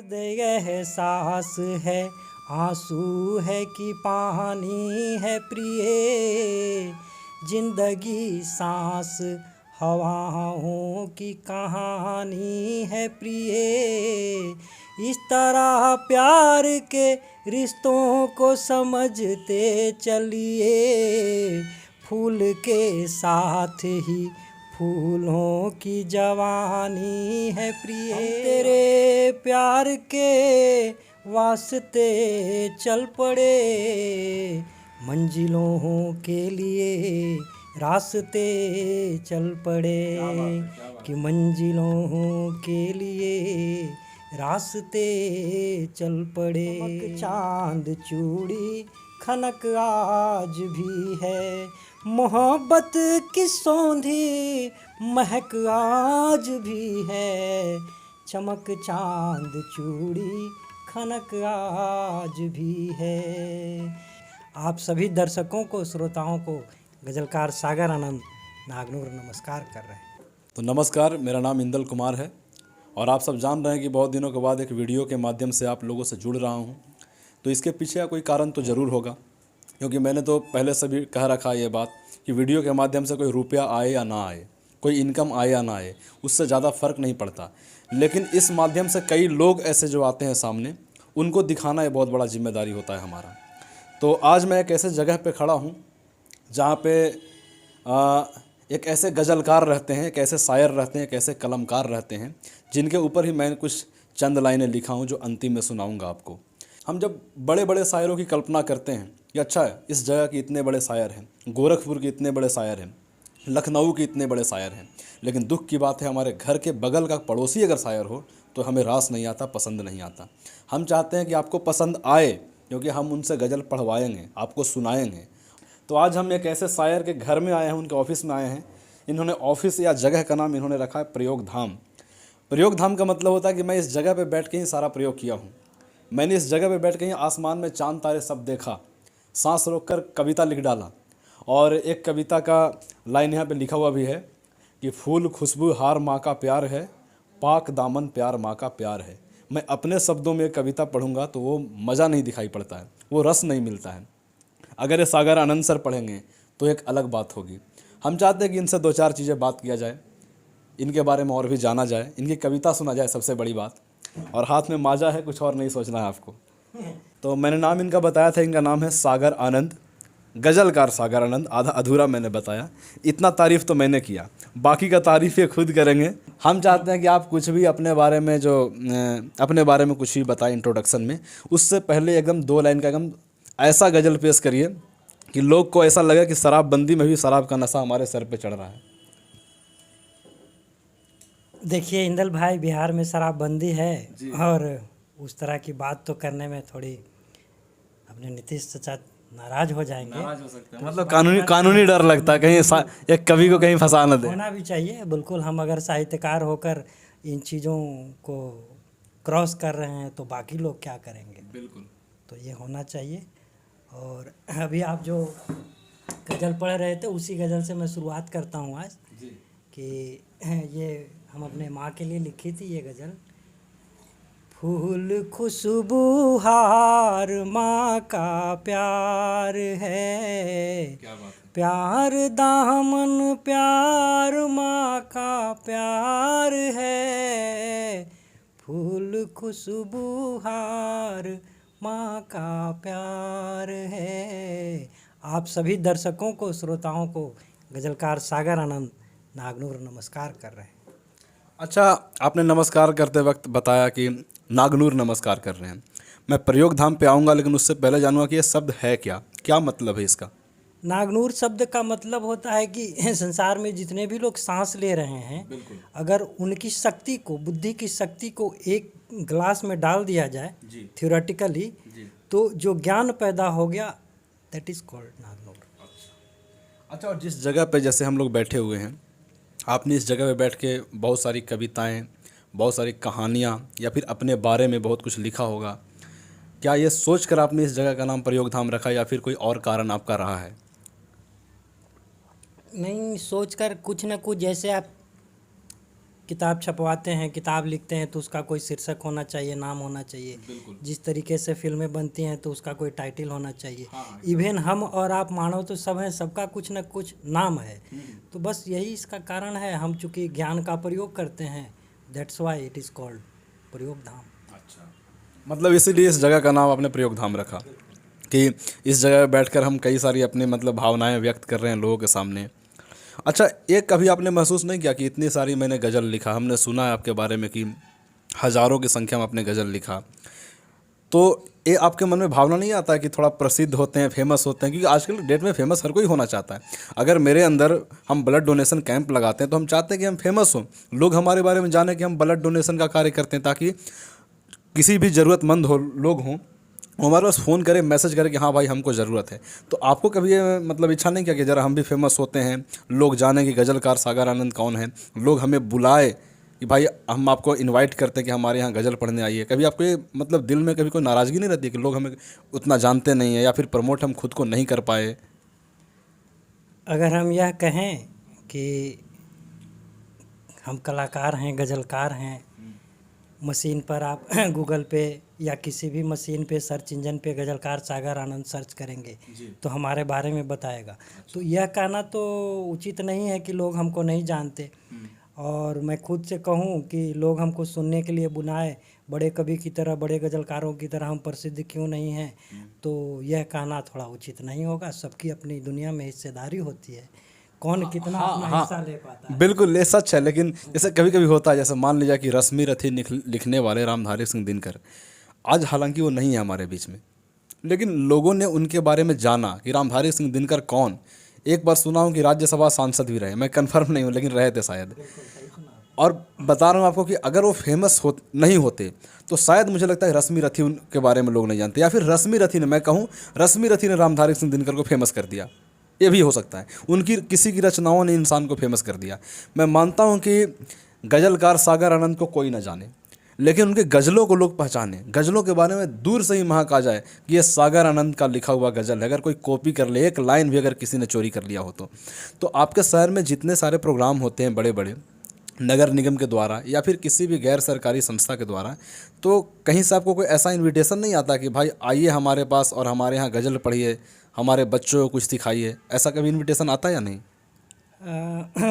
दर्द एहसास है, आंसू है कि पानी है प्रिय, जिंदगी सांस हवाओं की कहानी है प्रिय। इस तरह प्यार के रिश्तों को समझते चलिए, फूल के साथ ही फूलों की जवानी है प्रिय। हम तेरे प्यार के वास्ते चल पड़े, मंजिलों के लिए रास्ते चल पड़े, कि मंजिलों के लिए रास्ते चल पड़े। चांद चूड़ी खनक आज भी है, मोहब्बत की सौंधी महक आज भी है, चमक चांद चूड़ी खनक आज भी है। आप सभी दर्शकों को, श्रोताओं को गज़लकार सागर आनंद नागनूर नमस्कार कर रहे हैं। तो नमस्कार, मेरा नाम इंदल कुमार है और आप सब जान रहे हैं कि बहुत दिनों के बाद एक वीडियो के माध्यम से आप लोगों से जुड़ रहा हूं। तो इसके पीछे का कोई कारण तो ज़रूर होगा, क्योंकि मैंने तो पहले से भी कह रखा है ये बात कि वीडियो के माध्यम से कोई रुपया आए या ना आए, कोई इनकम आए या ना आए, उससे ज़्यादा फ़र्क नहीं पड़ता। लेकिन इस माध्यम से कई लोग ऐसे जो आते हैं सामने, उनको दिखाना ये बहुत बड़ा जिम्मेदारी होता है हमारा। तो आज मैं एक ऐसे जगह पे खड़ा हूँ जहाँ पे एक ऐसे गज़लकार रहते हैं, एक ऐसे शायर रहते हैं, एक ऐसे कलमकार रहते हैं जिनके ऊपर ही मैं कुछ चंद लाइनें लिखा हूँ जो अंतिम में सुनाऊँगा आपको। हम जब बड़े बड़े शायरों की कल्पना करते हैं कि अच्छा इस जगह के इतने बड़े शायर हैं, गोरखपुर के इतने बड़े शायर हैं, लखनऊ के इतने बड़े शायर हैं, लेकिन दुख की बात है हमारे घर के बगल का पड़ोसी अगर शायर हो तो हमें रास नहीं आता, पसंद नहीं आता। हम चाहते हैं कि आपको पसंद आए, क्योंकि हम उनसे गज़ल पढ़वाएंगे, आपको सुनाएंगे। तो आज हम एक ऐसे शायर के घर में आए हैं, उनके ऑफिस में आए हैं। इन्होंने ऑफिस या जगह का नाम इन्होंने रखा है प्रयोग धाम। प्रयोग धाम का मतलब होता है कि मैं इस जगह पे बैठ के ही सारा प्रयोग किया हूँ। मैंने इस जगह पे बैठ के ही आसमान में चांद तारे सब देखा, सांस रोककर कविता लिख डाला। और एक कविता का लाइन यहाँ पे लिखा हुआ भी है कि फूल खुशबू हार माँ का प्यार है, पाक दामन प्यार माँ का प्यार है। मैं अपने शब्दों में कविता पढ़ूंगा तो वो मज़ा नहीं दिखाई पड़ता है, वो रस नहीं मिलता है। अगर ये सागर आनंद सर पढ़ेंगे तो एक अलग बात होगी। हम चाहते हैं कि इनसे दो चार चीज़ें बात किया जाए, इनके बारे में और भी जाना जाए, इनकी कविता सुना जाए, सबसे बड़ी बात। और हाथ में माजा है, कुछ और नहीं सोचना है आपको। तो मैंने नाम इनका बताया था, इनका नाम है सागर आनंद, गज़लकार सागर आनंद। आधा अधूरा मैंने बताया, इतना तारीफ़ तो मैंने किया, बाकी का तारीफ़ ये खुद करेंगे। हम चाहते हैं कि आप कुछ भी अपने बारे में अपने बारे में कुछ भी बताएं इंट्रोडक्शन में। उससे पहले एकदम 2 लाइन का एकदम ऐसा गज़ल पेश करिए कि लोग को ऐसा लगे कि शराबबंदी में भी शराब का नशा हमारे सर पे चढ़ रहा है। देखिए इंदल भाई, बिहार में शराबबंदी है और उस तरह की बात तो करने में थोड़ी अपने नीतीश चाचा नाराज हो जाएंगे। नाराज हो सकते हैं, मतलब कानूनी डर लगता है कहीं एक कवि को कहीं फंसा न दे। होना भी चाहिए बिल्कुल। हम अगर साहित्यकार होकर इन चीज़ों को क्रॉस कर रहे हैं तो बाकी लोग क्या करेंगे। बिल्कुल, तो ये होना चाहिए। और अभी आप जो गज़ल पढ़ रहे थे उसी गज़ल से मैं शुरुआत करता हूँ आज जी। कि ये हम अपने माँ के लिए लिखी थी ये गज़ल। फूल खुशबू हार माँ का प्यार है, क्या बात है। प्यार दामन प्यार माँ का प्यार है, फूल खुशबू हार माँ का प्यार है। आप सभी दर्शकों को, श्रोताओं को गज़लकार सागर आनंद नागनूर नमस्कार कर रहे हैं। अच्छा, आपने नमस्कार करते वक्त बताया कि नागनूर नमस्कार कर रहे हैं। मैं प्रयोग धाम पे आऊँगा, लेकिन उससे पहले जानूंगा कि ये शब्द है क्या, क्या मतलब है इसका। नागनूर शब्द का मतलब होता है कि संसार में जितने भी लोग सांस ले रहे हैं, अगर उनकी शक्ति को, बुद्धि की शक्ति को एक ग्लास में डाल दिया जाए थ्योरेटिकली, तो जो ज्ञान पैदा हो गया, दैट इज़ कॉल्ड नागनूर। अच्छा, और जिस जगह पे जैसे हम लोग बैठे हुए हैं, आपने इस जगह पे बैठ के बहुत सारी कविताएं, बहुत सारी कहानियाँ या फिर अपने बारे में बहुत कुछ लिखा होगा। क्या ये सोच कर आपने इस जगह का नाम प्रयोग धाम रखा या फिर कोई और कारण आपका रहा है? नहीं, सोचकर कुछ न कुछ, जैसे आप किताब छपवाते हैं, किताब लिखते हैं तो उसका कोई शीर्षक होना चाहिए, नाम होना चाहिए। जिस तरीके से फिल्में बनती हैं तो उसका कोई टाइटल होना चाहिए। इवन हम और आप मानव तो सब हैं, सबका कुछ न कुछ नाम है। तो बस यही इसका कारण है, हम चूँकि ज्ञान का प्रयोग करते हैं, that's why it is called प्रयोग धाम। अच्छा, मतलब इसीलिए इस जगह का नाम आपने प्रयोग धाम रखा कि इस जगह बैठकर हम कई सारी अपनी मतलब भावनाएं व्यक्त कर रहे हैं लोगों के सामने। अच्छा, एक कभी आपने महसूस नहीं किया कि इतनी सारी मैंने गज़ल लिखा, हमने सुना है आपके बारे में कि हज़ारों की संख्या में आपने गज़ल लिखा, तो ये आपके मन में भावना नहीं आता है कि थोड़ा प्रसिद्ध होते हैं, फेमस होते हैं? क्योंकि आजकल के डेट में फेमस हर कोई होना चाहता है। अगर मेरे अंदर हम ब्लड डोनेशन कैंप लगाते हैं तो हम चाहते हैं कि हम फेमस हों, लोग हमारे बारे में जाने कि हम ब्लड डोनेशन का कार्य करते हैं, ताकि किसी भी ज़रूरतमंद हो लोग हों, वो हमारे पास फ़ोन करे, मैसेज करे कि हाँ भाई हमको ज़रूरत है। तो आपको कभी ये मतलब इच्छा नहीं किया कि ज़रा हम भी फेमस होते हैं, लोग जाने कि गज़लकार सागर आनंद कौन है, लोग हमें बुलाए कि भाई हम आपको इनवाइट करते हैं कि हमारे यहाँ गज़ल पढ़ने आइए? कभी आपको ये मतलब दिल में कभी कोई नाराज़गी नहीं रहती कि लोग हमें उतना जानते नहीं हैं या फिर प्रमोट हम खुद को नहीं कर पाए? अगर हम यह कहें कि हम कलाकार हैं, गज़लकार हैं, मशीन पर आप गूगल पे या किसी भी मशीन पे सर्च इंजन पे गज़लकार सागर आनंद सर्च करेंगे तो हमारे बारे में बताएगा। तो यह कहना तो उचित नहीं है कि लोग हमको नहीं जानते। और मैं खुद से कहूँ कि लोग हमको सुनने के लिए बुलाए, बड़े कवि की तरह, बड़े गज़लकारों की तरह हम प्रसिद्ध क्यों नहीं हैं, तो यह कहना थोड़ा उचित नहीं होगा। सबकी अपनी दुनिया में हिस्सेदारी होती है, कौन कितना अपना हिस्सा ले पाता है। बिल्कुल, ये सच है, लेकिन जैसे कभी कभी होता है, जैसे मान लीजिए कि रश्मि रथी लिखने वाले रामधारी सिंह दिनकर, आज हालांकि वो नहीं है हमारे बीच में, लेकिन लोगों ने उनके बारे में जाना कि रामधारी सिंह दिनकर कौन। एक बार सुना हूँ कि राज्यसभा सांसद भी रहे, मैं कंफर्म नहीं हूँ लेकिन रहे थे शायद। और बता रहा हूँ आपको कि अगर वो फेमस नहीं होते तो शायद मुझे लगता है रश्मि रथी उनके बारे में लोग नहीं जानते, या फिर रश्मि रथी ने, मैं कहूँ रश्मि रथी ने रामधारी सिंह दिनकर को फेमस कर दिया। ये भी हो सकता है, उनकी किसी की रचनाओं ने इंसान को फेमस कर दिया। मैं मानता हूँ कि गज़लकार सागर आनंद को कोई ना जाने, लेकिन उनके गज़लों को लोग पहचाने, गज़लों के बारे में दूर से ही महक आ जाए कि ये सागर आनंद का लिखा हुआ गज़ल है। अगर कोई कॉपी कर ले, एक लाइन भी अगर किसी ने चोरी कर लिया हो तो आपके शहर में जितने सारे प्रोग्राम होते हैं बड़े बड़े नगर निगम के द्वारा या फिर किसी भी गैर सरकारी संस्था के द्वारा, तो कहीं से आपको कोई ऐसा इनविटेशन नहीं आता कि भाई आइए हमारे पास और हमारे यहाँ गज़ल पढ़िए, हमारे बच्चों को कुछ सिखाइए? ऐसा कभी इनविटेशन आता है या नहीं?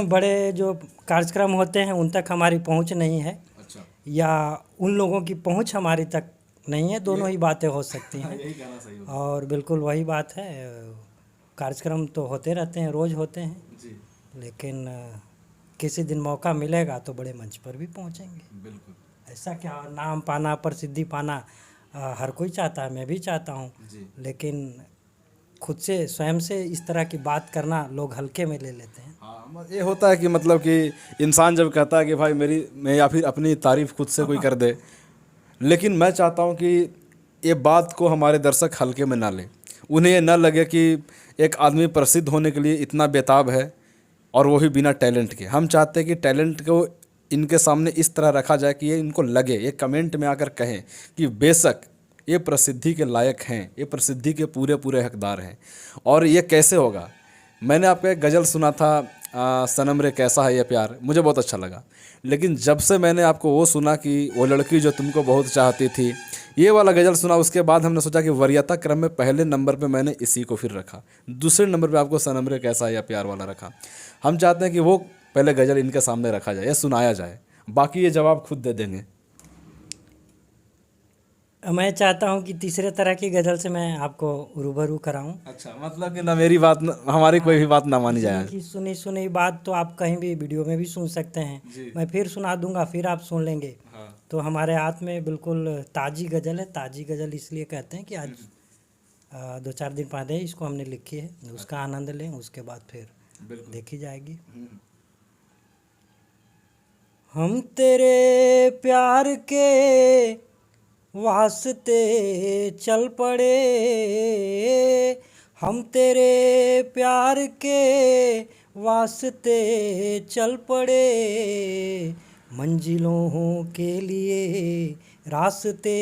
बड़े जो कार्यक्रम होते हैं उन तक हमारी पहुंच नहीं है। अच्छा, या उन लोगों की पहुंच हमारी तक नहीं है, दोनों ही बातें हो सकती हैं। यही कहना सही होगा। और बिल्कुल वही बात है, कार्यक्रम तो होते रहते हैं, रोज़ होते हैं जी, लेकिन किसी दिन मौका मिलेगा तो बड़े मंच पर भी पहुंचेंगे। बिल्कुल। ऐसा क्या, नाम पाना, प्रसिद्धि पाना हर कोई चाहता है, मैं भी चाहता हूं, जी, लेकिन खुद से स्वयं से इस तरह की बात करना लोग हल्के में ले लेते हैं। हाँ, ये होता है कि मतलब कि इंसान जब कहता है कि भाई मैं या फिर अपनी तारीफ़ खुद से कोई कर दे, लेकिन मैं चाहता हूँ कि ये बात को हमारे दर्शक हल्के में ना लें, उन्हें ये ना लगे कि एक आदमी प्रसिद्ध होने के लिए इतना बेताब है और वो भी बिना टैलेंट के। हम चाहते हैं कि टैलेंट को इनके सामने इस तरह रखा जाए कि ये इनको लगे, ये कमेंट में आकर कहें कि बेशक ये प्रसिद्धि के लायक हैं, ये प्रसिद्धि के पूरे पूरे हकदार हैं। और ये कैसे होगा? मैंने आपका एक गज़ल सुना था, सनम रे कैसा है ये प्यार, मुझे बहुत अच्छा लगा, लेकिन जब से मैंने आपको वो सुना कि वो लड़की जो तुमको बहुत चाहती थी, ये वाला गज़ल सुना, उसके बाद हमने सोचा कि वरीयता क्रम में पहले नंबर पे मैंने इसी को फिर रखा, दूसरे नंबर पे आपको सनम रे कैसा है या प्यार वाला रखा। हम चाहते हैं कि वो पहले गज़ल इनके सामने रखा जाए, ये सुनाया जाए, बाकी ये जवाब खुद दे देंगे। मैं चाहता हूं कि तीसरे तरह की गज़ल से मैं आपको रूबरू कराऊं। अच्छा, मतलब कि ना मेरी बात हमारी कोई भी बात ना मानी जाए। कि सुनी सुनी बात तो आप कहीं भी वीडियो में भी सुन सकते हैं, मैं फिर सुना दूंगा, फिर आप सुन लेंगे। हाँ। तो हमारे हाथ में बिल्कुल ताज़ी गज़ल है। ताज़ी गज़ल इसलिए कहते हैं कि आज 2-4 दिन पहले इसको हमने लिखी है, उसका आनंद लें, उसके बाद फिर देखी जाएगी। हम तेरे प्यार के वास्ते चल पड़े, हम तेरे प्यार के वास्ते चल पड़े, मंजिलों के लिए रास्ते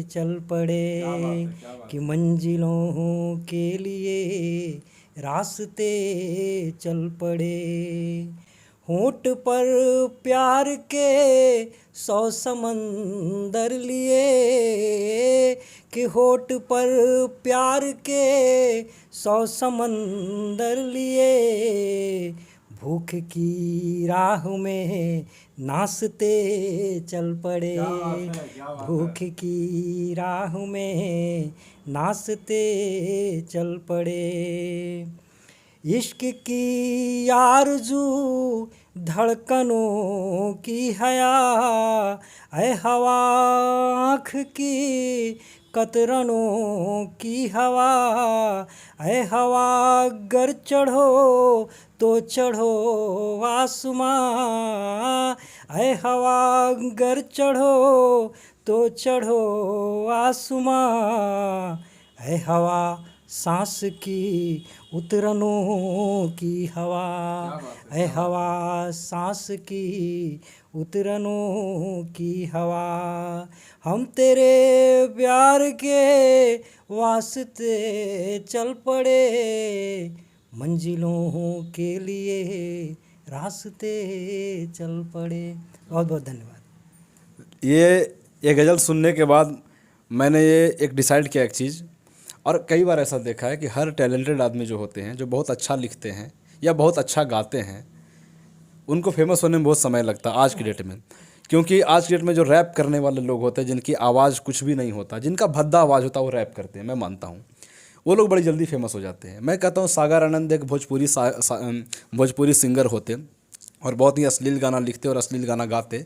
चल पड़े, कि मंजिलों के लिए रास्ते चल पड़े। होंठ पर प्यार के 100 समंदर लिए, कि होंठ पर प्यार के 100 समंदर लिए, भूख की राह में नाचते चल पड़े, भूख की राह में नाचते चल पड़े। इश्क की आरज़ू धड़कनों की हया, ऐ हवा आँख की कतरनों की हवा, ऐ हवा गर चढ़ो तो चढ़ो आसमां, ऐ हवा गर चढ़ो तो चढ़ो आसमां, ऐ हवा सांस की उतरनों की हवा, ऐ हवा सांस की उतरनों की हवा, हम तेरे प्यार के वास्ते चल पड़े, मंजिलों के लिए रास्ते चल पड़े। बहुत बहुत धन्यवाद। ये गज़ल सुनने के बाद मैंने ये एक डिसाइड किया एक चीज़, और कई बार ऐसा देखा है कि हर टैलेंटेड आदमी जो होते हैं, जो बहुत अच्छा लिखते हैं या बहुत अच्छा गाते हैं, उनको फेमस होने में बहुत समय लगता है आज की डेट में। क्योंकि आज की डेट में जो रैप करने वाले लोग होते हैं, जिनकी आवाज़ कुछ भी नहीं होता, जिनका भद्दा आवाज़ होता है, वो रैप करते हैं, मैं मानता हूँ, वो लोग बड़ी जल्दी फेमस हो जाते हैं। मैं कहता हूँ सागर आनंद एक भोजपुरी सिंगर होते और बहुत ही अश्लील गाना लिखते और अश्लील गाना गाते।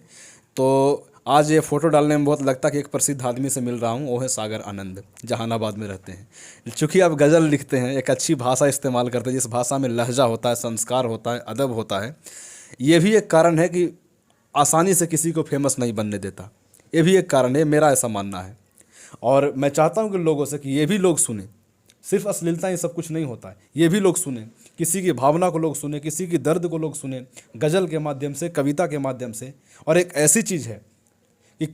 तो आज ये फ़ोटो डालने में बहुत लगता है कि एक प्रसिद्ध आदमी से मिल रहा हूँ, वो है सागर आनंद, जहानाबाद में रहते हैं। चूँकि आप गज़ल लिखते हैं, एक अच्छी भाषा इस्तेमाल करते हैं, जिस भाषा में लहजा होता है, संस्कार होता है, अदब होता है, ये भी एक कारण है कि आसानी से किसी को फेमस नहीं बनने देता। ये भी एक कारण है, मेरा ऐसा मानना है। और मैं चाहता हूँ कि लोगों से कि ये भी लोग सुने, सिर्फ अश्लीलता ही सब कुछ नहीं होता है, ये भी लोग सुने, किसी की भावना को लोग सुने, किसी की दर्द को लोग सुने, गज़ल के माध्यम से, कविता के माध्यम से। और एक ऐसी चीज़ है कि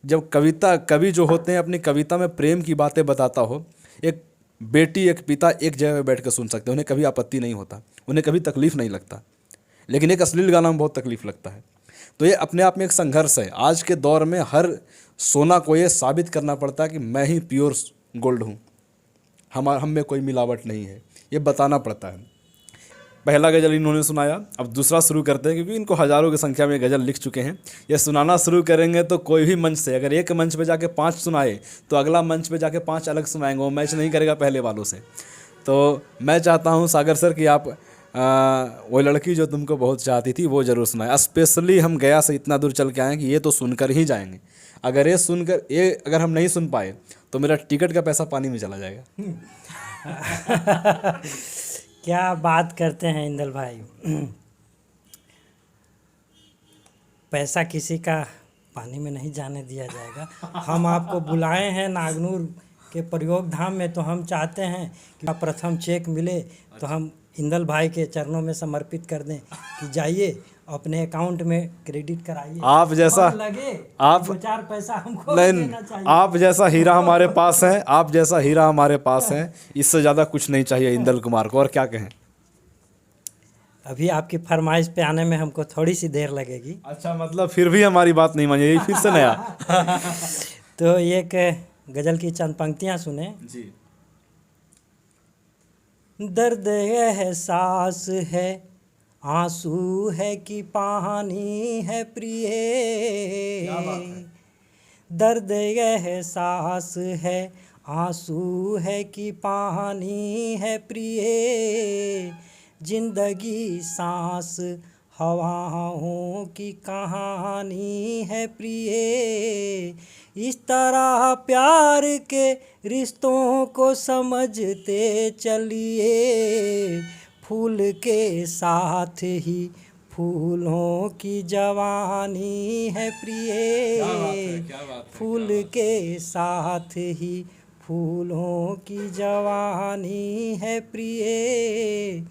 जब कवि जो होते हैं अपनी कविता में प्रेम की बातें बताता हो, एक बेटी एक पिता एक जगह पे बैठ कर सुन सकते हैं, उन्हें कभी आपत्ति नहीं होता, उन्हें कभी तकलीफ़ नहीं लगता। लेकिन एक अश्लील गाना में बहुत तकलीफ़ लगता है। तो ये अपने आप में एक संघर्ष है। आज के दौर में हर सोना को ये साबित करना पड़ता है कि मैं ही प्योर गोल्ड हूँ, हम में कोई मिलावट नहीं है, ये बताना पड़ता है। पहला गज़ल इन्होंने सुनाया, अब दूसरा शुरू करते हैं, क्योंकि इनको हज़ारों की संख्या में गज़ल लिख चुके हैं। ये सुनाना शुरू करेंगे तो कोई भी मंच से, अगर एक मंच पे जाके 5 सुनाए तो अगला मंच पे जाके 5 अलग सुनाएंगे, वो मैच नहीं करेगा पहले वालों से। तो मैं चाहता हूँ सागर सर कि आप वो लड़की जो तुमको बहुत चाहती थी वो ज़रूर सुनाए। स्पेशली हम गया से इतना दूर चल के आए कि ये तो सुनकर ही जाएंगे। अगर हम नहीं सुन पाए तो मेरा टिकट का पैसा पानी में चला जाएगा। क्या बात करते हैं इंदल भाई। पैसा किसी का पानी में नहीं जाने दिया जाएगा। हम आपको बुलाए हैं नागनूर के प्रयोग धाम में, तो हम चाहते हैं कि प्रथम चेक मिले तो हम इंदल भाई के चरणों में समर्पित कर दें कि जाइए अपने अकाउंट में क्रेडिट कराइए। आप जैसा लगे आप 2-4 पैसा हमको नहीं, देना चाहिए। आप जैसा हीरा हमारे पास है, आप जैसा हीरा हमारे पास है, इससे ज़्यादा कुछ नहीं चाहिए इंदल कुमार को। और क्या कहें, अभी आपकी फरमाइश पे आने में हमको थोड़ी सी देर लगेगी। अच्छा, मतलब फिर भी हमारी बात नहीं मानिए, फिर से नया। तो एक गज़ल की चंद पंक्तियां सुने जी। दर्द एहसास है, आंसू है कि पानी है प्रिय, दर्द एहसास है, आंसू है कि पानी है प्रिय, जिंदगी सांस हवाओं की कहानी है प्रिय, इस तरह प्यार के रिश्तों को समझते चलिए, फूल के साथ ही फूलों की जवानी है प्रिय, फूल के साथ ही फूलों की जवानी है प्रिय,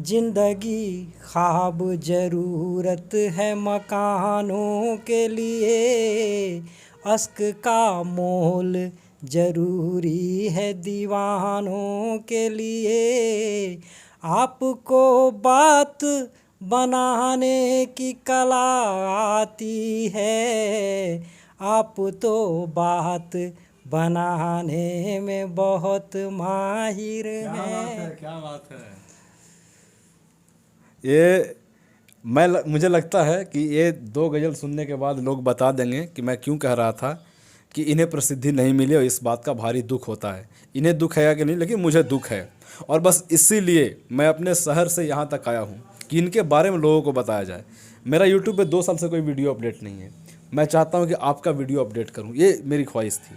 जिंदगी ख्वाब ज़रूरत है मकानों के लिए, अश्क का मोल ज़रूरी है दीवानों के लिए, आपको बात बनाने की कला आती है, आप तो बात बनाने में बहुत माहिर हैं। क्या बात है। ये मुझे लगता है कि ये 2 गज़ल सुनने के बाद लोग बता देंगे कि मैं क्यों कह रहा था कि इन्हें प्रसिद्धि नहीं मिली और इस बात का भारी दुख होता है। इन्हें दुख है या कि नहीं, लेकिन मुझे दुख है। और बस इसीलिए मैं अपने शहर से यहाँ तक आया हूँ कि इनके बारे में लोगों को बताया जाए। मेरा यूट्यूब पे 2 साल से कोई वीडियो अपडेट नहीं है। मैं चाहता हूँ कि आपका वीडियो अपडेट करूँ, ये मेरी ख्वाहिश थी।